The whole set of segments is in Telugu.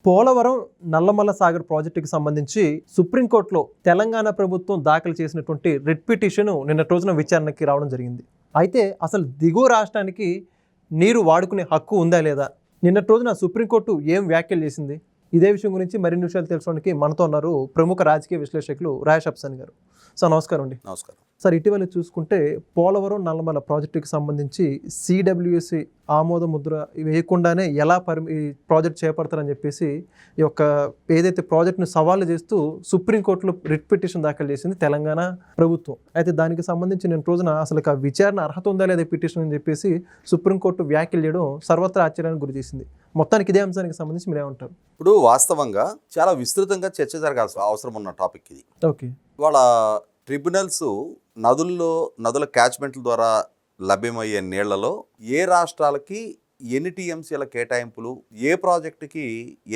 పోలవరం నల్లమల్ల సాగర్ ప్రాజెక్టుకి సంబంధించి సుప్రీంకోర్టులో తెలంగాణ ప్రభుత్వం దాఖలు చేసినటువంటి రిట్ పిటిషన్ నిన్న రోజున విచారణకి రావడం జరిగింది. అయితే అసలు దిగువ రాష్ట్రానికి నీరు వాడుకునే హక్కు ఉందా లేదా, నిన్న రోజున సుప్రీంకోర్టు ఏం వ్యాఖ్యలు చేసింది, ఇదే విషయం గురించి మరిన్ని విషయాలు తెలుసుకోవడానికి మనతో ఉన్నారు ప్రముఖ రాజకీయ విశ్లేషకులు రాయేష్ అఫ్సాన్ గారు. సార్ నమస్కారం అండి. నమస్కారం సార్, ఇటీవల చూసుకుంటే పోలవరం నల్లమల్ల ప్రాజెక్టుకి సంబంధించి సిడబ్ల్యూసి ఆమోద ముద్ర వేయకుండానే ఎలా ఈ ప్రాజెక్ట్ చేపడతారని చెప్పేసి ఈ యొక్క ఏదైతే ప్రాజెక్టును సవాళ్ళు చేస్తూ సుప్రీంకోర్టులో రిట్ పిటిషన్ దాఖలు చేసింది తెలంగాణ ప్రభుత్వం. అయితే దానికి సంబంధించి నేను రోజున అసలు విచారణ అర్హత ఉందా లేదా పిటిషన్ అని చెప్పేసి సుప్రీంకోర్టు వ్యాఖ్యలు చేయడం సర్వత్రా ఆశ్చర్యానికి గురి చేసింది. మొత్తానికి ఇదే అంశానికి సంబంధించి మీరు ఏమంటారు? ఇప్పుడు వాస్తవంగా చాలా విస్తృతంగా చర్చ జరగాల్సిన అవసరం ఉన్న టాపిక్ ఇది. ఓకే, ఇవాళ ట్రిబ్యునల్స్ నదుల క్యాచ్మెంట్ల ద్వారా లభ్యమయ్యే నీళ్లలో ఏ రాష్ట్రాలకి ఎన్ని టీఎంసీల కేటాయింపులు, ఏ ప్రాజెక్టుకి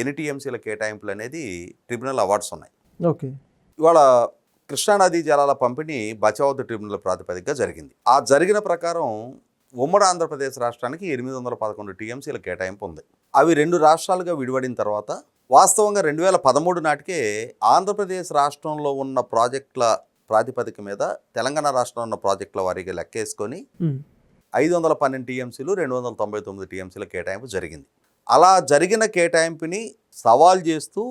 ఎన్ని టీఎంసీల కేటాయింపులు అనేది ట్రిబ్యునల్ అవార్డ్స్ ఉన్నాయి. ఓకే, ఇవాళ కృష్ణానదీ జలాల పంపిణీ బచావ్ ట్రిబ్యునల్ ప్రాతిపదికగా జరిగింది. ఆ జరిగిన ప్రకారం ఉమ్మడి ఆంధ్రప్రదేశ్ రాష్ట్రానికి 811 టీఎంసీల కేటాయింపు ఉంది. అవి 2 రాష్ట్రాలుగా విడివడిన తర్వాత వాస్తవంగా 2013 నాటికే ఆంధ్రప్రదేశ్ రాష్ట్రంలో ఉన్న ప్రాజెక్టుల ప్రాతిపదిక మీద తెలంగాణ రాష్ట్రంలో ఉన్న ప్రాజెక్టుల వారీగా లెక్కేసుకొని 512 టీఎంసీలు 299 టీఎంసీల కేటాయింపు జరిగింది. అలా జరిగిన కేటాయింపుని సవాల్ చేస్తూ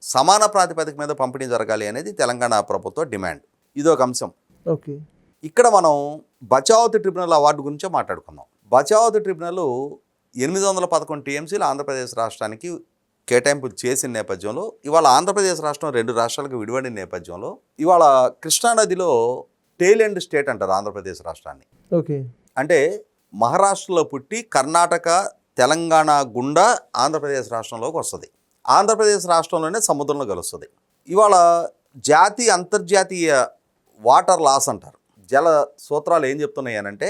సమాన ప్రాతిపదిక మీద పంపిణీ జరగాలి అనేది తెలంగాణ ప్రభుత్వ డిమాండ్. ఇదొక అంశం. ఓకే, ఇక్కడ మనం బచావత్ ట్రిబ్యునల్ అవార్డు గురించే మాట్లాడుకుందాం. బచావత్ ట్రిబ్యునల్ 811 టీఎంసీలు ఆంధ్రప్రదేశ్ రాష్ట్రానికి కేటాయింపులు చేసిన నేపథ్యంలో, ఇవాళ ఆంధ్రప్రదేశ్ రాష్ట్రం 2 రాష్ట్రాలకు విడివడిన నేపథ్యంలో, ఇవాళ కృష్ణానదిలో టేల్ ఎండ్ స్టేట్ అంటారు ఆంధ్రప్రదేశ్ రాష్ట్రాన్ని. ఓకే, అంటే మహారాష్ట్రలో పుట్టి కర్ణాటక, తెలంగాణ గుండా ఆంధ్రప్రదేశ్ రాష్ట్రంలోకి వస్తుంది. ఆంధ్రప్రదేశ్ రాష్ట్రంలోనే సముద్రంలో కలుస్తుంది. ఇవాళ అంతర్జాతీయ వాటర్ లాస్ అంటారు. జల సూత్రాలు ఏం చెప్తున్నాయి అనంటే,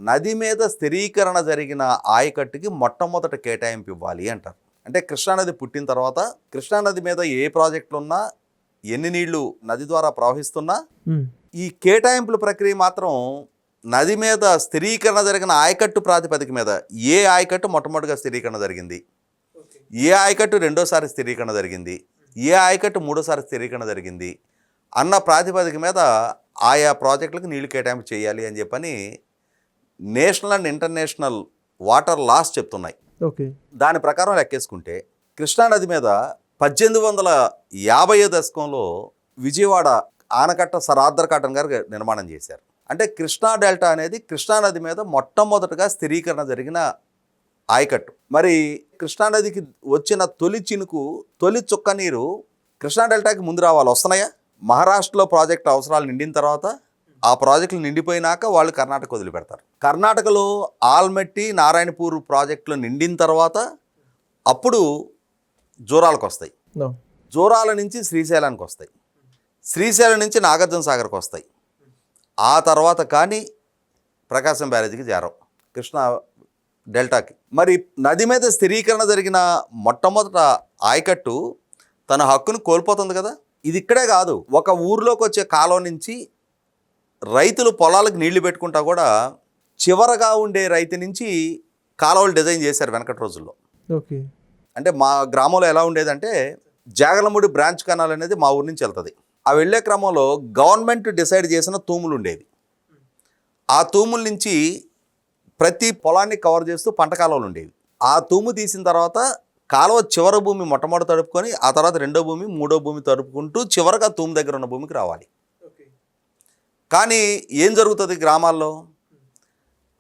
నది మీద స్థిరీకరణ జరిగిన ఆయకట్టుకి మొట్టమొదట కేటాయింపు ఇవ్వాలి అంటారు. అంటే కృష్ణానది పుట్టిన తర్వాత కృష్ణానది మీద ఏ ప్రాజెక్టులు ఉన్నా, ఎన్ని నీళ్లు నది ద్వారా ప్రవహిస్తున్నా, ఈ కేటాయింపుల ప్రక్రియ మాత్రం నది మీద స్థిరీకరణ జరిగిన ఆయకట్టు ప్రాతిపదిక మీద, ఏ ఆయకట్టు మొట్టమొదటిగా స్థిరీకరణ జరిగింది, ఏ ఆయకట్టు రెండోసారి స్థిరీకరణ జరిగింది, ఏ ఆయకట్టు మూడోసారి స్థిరీకరణ జరిగింది అన్న ప్రాతిపదిక మీద ఆయా ప్రాజెక్టులకు నీళ్లు కేటాయింపు చేయాలి అని చెప్పని national and international water laws చెప్తున్నాయి. ఓకే, దాని ప్రకారం లెక్కేసుకుంటే కృష్ణానది మీద 1850 దశకంలో విజయవాడ ఆనకట్ట సర్ ఆర్థర్ కాటన్ గారు నిర్మాణం చేశారు. అంటే కృష్ణా డెల్టా అనేది కృష్ణానది మీద మొట్టమొదటగా స్థిరీకరణ జరిగిన ఆయకట్టు. మరి కృష్ణానదికి వచ్చిన తొలి చినుకు, తొలి చుక్క నీరు కృష్ణా డెల్టాకి ముందు రావాలి. వస్తున్నాయా? మహారాష్ట్రలో ప్రాజెక్టు అవసరాలు నిండిన తర్వాత, ఆ ప్రాజెక్టులు నిండిపోయినాక వాళ్ళు కర్ణాటక వదిలిపెడతారు. కర్ణాటకలో ఆల్మట్టి, నారాయణపూర్ ప్రాజెక్టులు నిండిన తర్వాత అప్పుడు జోరాలకు వస్తాయి. జోరాల నుంచి శ్రీశైలానికి వస్తాయి. శ్రీశైలం నుంచి నాగార్జున సాగర్కి వస్తాయి. ఆ తర్వాత కానీ ప్రకాశం బ్యారేజీకి చేరవు, కృష్ణా డెల్టాకి. మరి నది మీద స్థిరీకరణ జరిగిన మొట్టమొదట ఆయకట్టు తన హక్కును కోల్పోతుంది కదా. ఇది ఇక్కడే కాదు, ఒక ఊర్లోకి వచ్చే కాలువ నుంచి రైతులు పొలాలకు నీళ్లు పెట్టుకుంటా కూడా చివరగా ఉండే రైతు నుంచి కాలువలు డిజైన్ చేశారు వెనకటి రోజుల్లో. ఓకే, అంటే మా గ్రామంలో ఎలా ఉండేదంటే, జాగలమూడి బ్రాంచ్ కెనాల్ అనేది మా ఊరి నుంచి వెళ్తుంది. ఆ వెళ్ళే క్రమంలో గవర్నమెంట్ డిసైడ్ చేసిన తూములు ఉండేవి. ఆ తూముల నుంచి ప్రతి పొలాన్ని కవర్ చేస్తూ పంట కాలువలు ఉండేవి. ఆ తూము తీసిన తర్వాత కాలువ చివరి భూమి మొట్టమొదటి తడుపుకొని, ఆ తర్వాత రెండో భూమి, మూడో భూమి తడుపుకుంటూ చివరగా తూము దగ్గర ఉన్న భూమికి రావాలి. కానీ ఏం జరుగుతుంది గ్రామాల్లో?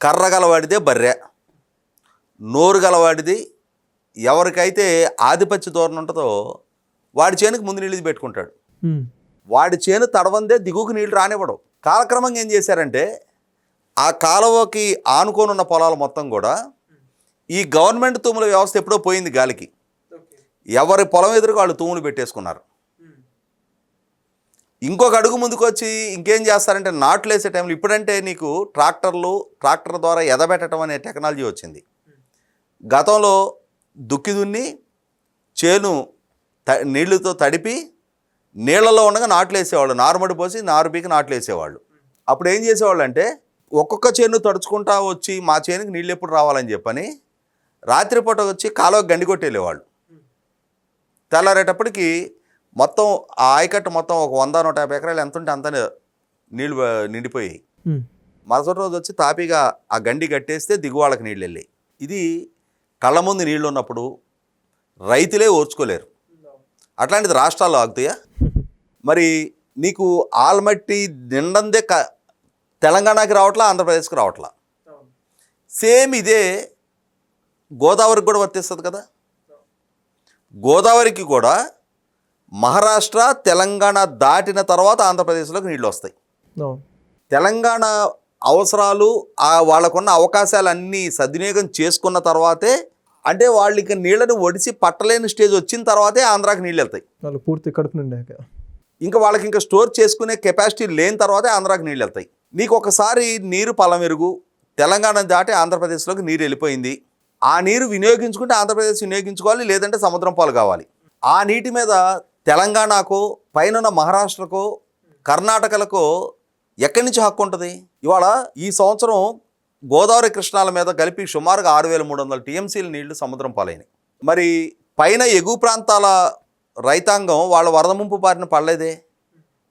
కర్ర గలవాడిదే బర్రె, నోరు గలవాడిది, ఎవరికైతే ఆధిపత్య ధోరణి ఉంటుందో వాడి చేనుకి ముందు నీళ్ళు పెట్టుకుంటాడు. వాడి చేను తడవందే దిగువకు నీళ్లు రానివ్వడం. కాలక్రమంగా ఏం చేశారంటే, ఆ కాలువకి ఆనుకొని ఉన్న పొలాలు మొత్తం కూడా ఈ గవర్నమెంట్ తూముల వ్యవస్థ ఎప్పుడో పోయింది గాలికి. ఎవరి పొలం ఎదురుగా వాళ్ళు తూములు పెట్టేసుకున్నారు. ఇంకొక అడుగు ముందుకు వచ్చి ఇంకేం చేస్తారంటే, నాట్లు వేసే టైంలో, ఇప్పుడంటే నీకు ట్రాక్టర్ ద్వారా ఎదబెట్టడం అనే టెక్నాలజీ వచ్చింది. గతంలో దుక్కి దున్ని చేను నీళ్లతో తడిపి నీళ్లలో ఉండగా నాట్లు వేసేవాళ్ళు. నారుమడి పోసి నారు పీకి నాట్లు వేసేవాళ్ళు. అప్పుడు ఏం చేసేవాళ్ళు అంటే, ఒక్కొక్క చేను తడుచుకుంటా వచ్చి మా చేనుకి నీళ్ళు ఎప్పుడు రావాలని చెప్పని రాత్రిపూట వచ్చి కాలువ గండి కొట్టేళ్ళేవాళ్ళు. తెల్లారేటప్పటికి మొత్తం ఆ ఆయకట్టు మొత్తం ఒక 100-150 ఎకరాలు ఎంత ఉంటే అంత నీళ్ళు నిండిపోయాయి. మరుసటి రోజు వచ్చి తాపీగా ఆ గండి కట్టేస్తే దిగువాళ్ళకి నీళ్ళు వెళ్ళాయి. ఇది కళ్ళ ముందు నీళ్ళు ఉన్నప్పుడు రైతులే ఓర్చుకోలేరు. అట్లాంటిది రాష్ట్రాల్లో ఆగుతాయా? మరి నీకు ఆల్మట్టి నిండందే తెలంగాణకి రావట్లా, ఆంధ్రప్రదేశ్కి రావట్లా. సేమ్ ఇదే గోదావరికి కూడా వర్తిస్తుంది కదా. గోదావరికి కూడా మహారాష్ట్ర తెలంగాణ దాటిన తర్వాత ఆంధ్రప్రదేశ్లోకి నీళ్ళు వస్తాయి. తెలంగాణ అవసరాలు వాళ్ళకున్న అవకాశాలన్నీ సద్వినియోగం చేసుకున్న తర్వాతే, అంటే వాళ్ళు ఇక నీళ్ళని ఒడిసి పట్టలేని స్టేజ్ వచ్చిన తర్వాతే ఆంధ్రాకి నీళ్ళు వెళ్తాయి. వాళ్ళు పూర్తి కడుపు నిండాక ఇంకా వాళ్ళకి ఇంకా స్టోర్ చేసుకునే కెపాసిటీ లేని తర్వాతే ఆంధ్రాకి నీళ్ళు వెళ్తాయి. నీకు ఒకసారి నీరు పలమెరుగు తెలంగాణ దాటి ఆంధ్రప్రదేశ్లోకి నీరు వెళ్ళిపోయింది. ఆ నీరు వినియోగించుకుంటే ఆంధ్రప్రదేశ్ వినియోగించుకోవాలి, లేదంటే సముద్రం పాలు కావాలి. ఆ నీటి మీద తెలంగాణకో పైన మహారాష్ట్రకో కర్ణాటకలకో ఎక్కడి నుంచి హక్కు ఉంటుంది? ఇవాళ ఈ సంవత్సరం గోదావరి కృష్ణాల మీద కలిపి సుమారుగా 6300 టీఎంసీల నీళ్లు సముద్రం పాలైనవి. మరి పైన ఎగువ ప్రాంతాల రైతాంగం వాళ్ళ వరద ముంపు బారిన పడలేదే.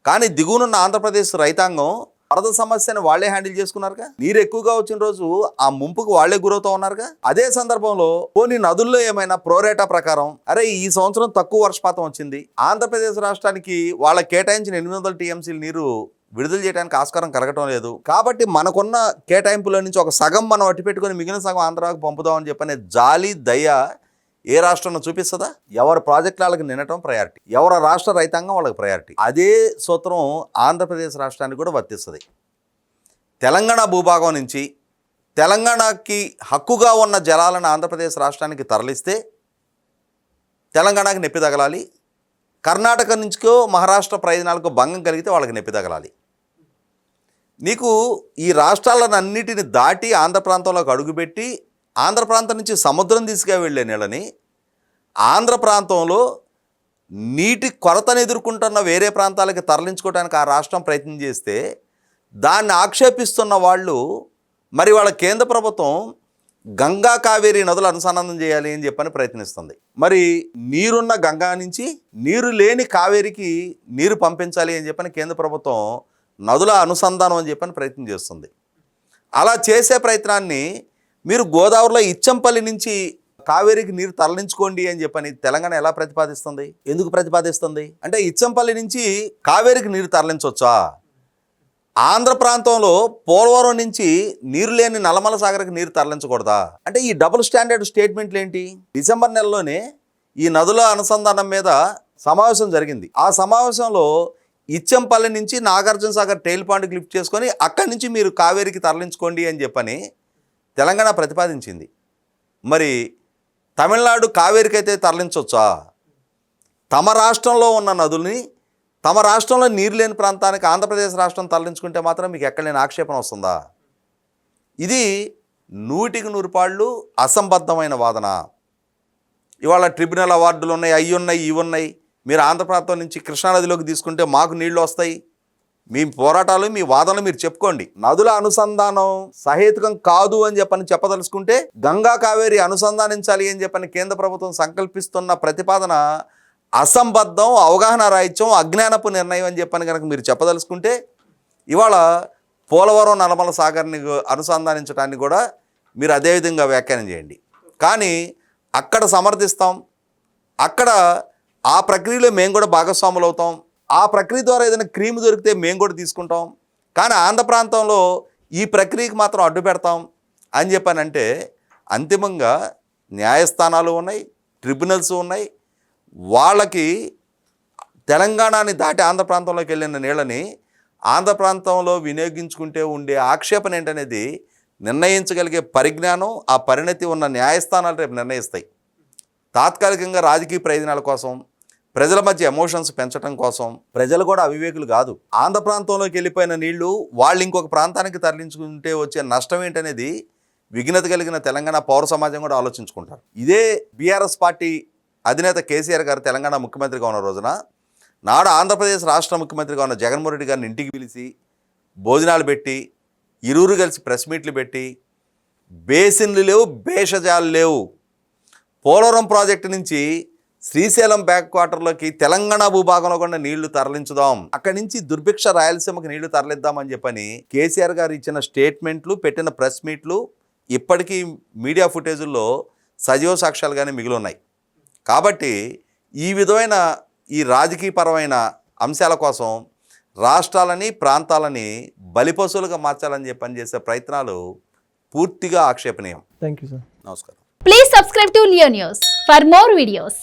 కానీ దిగువనున్న ఆంధ్రప్రదేశ్ రైతాంగం వరద సమస్యను వాళ్లే హ్యాండిల్ చేసుకున్నారుగా. నీరు ఎక్కువగా వచ్చిన రోజు ఆ ముంపుకు వాళ్లే గురవుతూ ఉన్నారుగా. అదే సందర్భంలో కొన్ని నదుల్లో ఏమైనా ప్రోరేటా ప్రకారం అరే ఈ సంవత్సరం తక్కువ వర్షపాతం వచ్చింది, ఆంధ్రప్రదేశ్ రాష్ట్రానికి వాళ్ళ కేటాయించిన 800 టీఎంసీల నీరు విడుదల చేయడానికి ఆస్కారం కలగటం లేదు, కాబట్టి మనకున్న కేటాయింపులో నుంచి ఒక సగం మనం అట్టి పెట్టుకొని మిగిలిన సగం ఆంధ్రాకు పంపుదామని చెప్పనే జాలి దయ ఏ రాష్ట్రంలో చూపిస్తుందా? ఎవరి ప్రాజెక్టుల వాళ్ళకి నిండటం ప్రయారిటీ, ఎవరి రాష్ట్ర రైతాంగం వాళ్ళకి ప్రయారిటీ. అదే సూత్రం ఆంధ్రప్రదేశ్ రాష్ట్రానికి కూడా వర్తిస్తుంది. తెలంగాణ భూభాగం నుంచి తెలంగాణకి హక్కుగా ఉన్న జలాలను ఆంధ్రప్రదేశ్ రాష్ట్రానికి తరలిస్తే తెలంగాణకి నొప్పి తగలాలి, కర్ణాటక నుంచికో మహారాష్ట్ర ప్రయోజనాలకు భంగం కలిగితే వాళ్ళకి నొప్పి తగలాలి. నీకు ఈ రాష్ట్రాలన్నిటిని దాటి ఆంధ్ర ప్రాంతంలోకి అడుగుపెట్టి ఆంధ్ర ప్రాంతం నుంచి సముద్రం తీసుకు వెళ్ళే నీళ్ళని ఆంధ్ర ప్రాంతంలో నీటి కొరతను ఎదుర్కొంటున్న వేరే ప్రాంతాలకి తరలించుకోవడానికి ఆ రాష్ట్రం ప్రయత్నం చేస్తే దాన్ని ఆక్షేపిస్తున్న వాళ్ళు మరి వాళ్ళ కేంద్ర ప్రభుత్వం గంగా కావేరీ నదులు అనుసంధానం చేయాలి అని చెప్పని ప్రయత్నిస్తుంది. మరి నీరున్న గంగా నుంచి నీరు లేని కావేరికి నీరు పంపించాలి అని చెప్పని కేంద్ర ప్రభుత్వం నదుల అనుసంధానం అని చెప్పని ప్రయత్నం చేస్తుంది. అలా చేసే ప్రయత్నాన్ని మీరు గోదావరిలో ఇచ్చంపల్లి నుంచి కావేరికి నీరు తరలించుకోండి అని చెప్పని తెలంగాణ ఎలా ప్రతిపాదిస్తుంది? ఎందుకు ప్రతిపాదిస్తుంది అంటే ఇచ్చంపల్లి నుంచి కావేరికి నీరు తరలించవచ్చా? ఆంధ్ర ప్రాంతంలో పోలవరం నుంచి నీరు లేని నల్లమల సాగర్కి నీరు తరలించకూడదా? అంటే ఈ డబుల్ స్టాండర్డ్ స్టేట్మెంట్లు ఏంటి? డిసెంబర్ నెలలోనే ఈ నదుల అనుసంధానం మీద సమావేశం జరిగింది. ఆ సమావేశంలో ఇచ్చంపల్లి నుంచి నాగార్జున సాగర్ టెయిల్ పాయింట్కి లిఫ్ట్ చేసుకొని అక్కడి నుంచి మీరు కావేరికి తరలించుకోండి అని చెప్పని తెలంగాణ ప్రతిపాదించింది. మరి తమిళనాడు కావేరికి అయితే తరలించవచ్చా? తమ రాష్ట్రంలో ఉన్న నదుల్ని తమ రాష్ట్రంలో నీరు లేని ప్రాంతానికి ఆంధ్రప్రదేశ్ రాష్ట్రం తరలించుకుంటే మాత్రం మీకు ఎక్కడ లేని ఆక్షేపణ వస్తుందా? ఇది 100% అసంబద్ధమైన వాదన. ఇవాళ ట్రిబ్యునల్ అవార్డులు ఉన్నాయి, అవి ఉన్నాయి, ఇవి ఉన్నాయి. మీరు ఆంధ్ర ప్రాంతం నుంచి కృష్ణానదిలోకి తీసుకుంటే మాకు నీళ్లు వస్తాయి. మీ పోరాటాలు మీ వాదనలు మీరు చెప్పుకోండి. నదుల అనుసంధానం సహేతుకం కాదు అని చెప్పదలుచుకుంటే గంగా కావేరి అనుసంధానించాలి అని చెప్పని కేంద్ర ప్రభుత్వం సంకల్పిస్తున్న ప్రతిపాదన అసంబద్ధం, అవగాహన రాహిత్యం, అజ్ఞానపు నిర్ణయం అని చెప్పని కనుక మీరు చెప్పదలుచుకుంటే ఇవాళ పోలవరం నల్లమల సాగర్ని అనుసంధానించడాన్ని కూడా మీరు అదేవిధంగా వ్యాఖ్యానం చేయండి. కానీ అక్కడ సమర్థిస్తాం, అక్కడ ఆ ప్రక్రియలో మేము కూడా భాగస్వాములు అవుతాం, ఆ ప్రక్రియ ద్వారా ఏదైనా క్రీమ్ దొరికితే మేము కూడా తీసుకుంటాం, కానీ ఆంధ్ర ప్రాంతంలో ఈ ప్రక్రియకి మాత్రం అడ్డు పెడతాం అని చెప్పానంటే అంతిమంగా న్యాయస్థానాలు ఉన్నాయి, ట్రిబ్యునల్స్ ఉన్నాయి. వాళ్ళకి తెలంగాణని దాటి ఆంధ్ర ప్రాంతంలోకి వెళ్ళిన నీళ్ళని ఆంధ్ర ప్రాంతంలో వినియోగించుకుంటే ఉండే ఆక్షేపణ ఏంటనేది నిర్ణయించగలిగే పరిజ్ఞానం, ఆ పరిణతి ఉన్న న్యాయస్థానాలు రేపు నిర్ణయిస్తాయి. తాత్కాలికంగా రాజకీయ ప్రయోజనాల కోసం, ప్రజల మధ్య ఎమోషన్స్ పెంచడం కోసం ప్రజలు కూడా అవివేకులు కాదు. ఆంధ్ర ప్రాంతంలోకి వెళ్ళిపోయిన నీళ్లు వాళ్ళు ఇంకొక ప్రాంతానికి తరలించుకుంటే వచ్చే నష్టం ఏంటనేది విఘ్నత కలిగిన తెలంగాణ పౌర సమాజం కూడా ఆలోచించుకుంటారు. ఇదే బీఆర్ఎస్ పార్టీ అధినేత కేసీఆర్ గారు తెలంగాణ ముఖ్యమంత్రిగా ఉన్న రోజున నాడు ఆంధ్రప్రదేశ్ రాష్ట్ర ముఖ్యమంత్రిగా ఉన్న జగన్మోహన్ రెడ్డి గారిని ఇంటికి పిలిచి భోజనాలు పెట్టి ఇరువురు కలిసి ప్రెస్ మీట్లు పెట్టి బేసిన్లు లేవు, భేషజాలు లేవు, పోలవరం ప్రాజెక్టు నుంచి శ్రీశైలం బ్యాక్ క్వార్టర్లోకి తెలంగాణ భూభాగంలో కూడా నీళ్లు తరలించుదాం, అక్కడి నుంచి దుర్భిక్ష రాయలసీమకి నీళ్లు తరలిద్దామని చెప్పని కేసీఆర్ గారు ఇచ్చిన స్టేట్మెంట్లు, పెట్టిన ప్రెస్ మీట్లు ఇప్పటికీ మీడియా ఫుటేజుల్లో సజీవ సాక్ష్యాలుగానే మిగిలి ఉన్నాయి. కాబట్టి ఈ విధమైన ఈ రాజకీయపరమైన అంశాల కోసం రాష్ట్రాలని, ప్రాంతాలని బలిపశువులుగా మార్చాలని చెప్పి పనిచేసే ప్రయత్నాలు పూర్తిగా ఆక్షేపణీయం. Thank you sir. నమస్కారం. Please subscribe to Leo News for more videos.